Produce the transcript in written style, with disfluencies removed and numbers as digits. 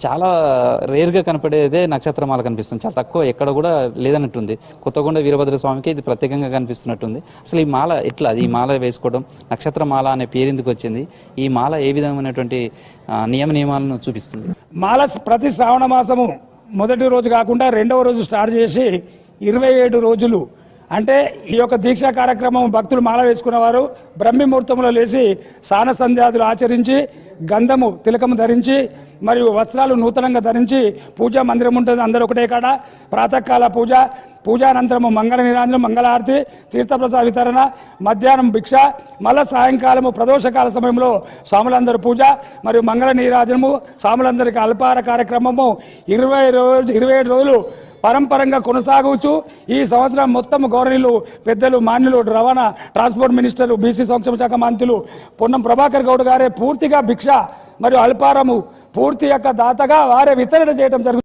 చాలా రేర్గా కనపడేదే నక్షత్రమాల కనిపిస్తుంది. చాలా తక్కువ, ఎక్కడ కూడా లేదన్నట్టుంది. కొత్తగొండ వీరభద్ర స్వామికి ఇది ప్రత్యేకంగా కనిపిస్తున్నట్టుంది. అసలు ఈ మాల ఎట్లా, ఈ మాల వేసుకోవడం, నక్షత్రమాల అనే పేరు ఎందుకు వచ్చింది, ఈ మాల ఏ విధమైనటువంటి నియమాలను చూపిస్తుంది? మాల ప్రతి శ్రావణ మాసము మొదటి రోజు కాకుండా రెండవ రోజు స్టార్ట్ చేసి 27 రోజులు అంటే ఈ యొక్క దీక్షా కార్యక్రమం భక్తులు మాల వేసుకున్నవారు బ్రహ్మముహూర్తంలో లేచి స్నాన సంధ్యాదులు ఆచరించి గంధము తిలకము ధరించి మరియు వస్త్రాలు నూతనంగా ధరించి పూజా మందిరం ఉంటుంది. అందరూ ఒకటే కాడ ప్రాతకాల పూజానంతరము మంగళ నీరాంజనం, మంగళారతి, తీర్థప్రసాద వితరణ, మధ్యాహ్నం భిక్ష, మళ్ళా సాయంకాలము ప్రదోషకాల సమయంలో స్వాములందరూ పూజ మరియు మంగళ నీరాజనము, స్వాములందరికీ అల్పాహార కార్యక్రమము 27 రోజులు పరంపరంగా కొనసాగవచ్చు. ఈ సంవత్సరం మొత్తం గౌరవనీయులు పెద్దలు మాన్యులు రవాణా ట్రాన్స్పోర్ట్ మినిస్టర్ బీసీ సంక్షేమ శాఖ మంత్రులు పొన్నం ప్రభాకర్ గౌడ్ గారే పూర్తిగా భిక్ష మరియు అల్పారము పూర్తి యొక్క దాతగా వారే వితరణ చేయడం జరుగుతుంది.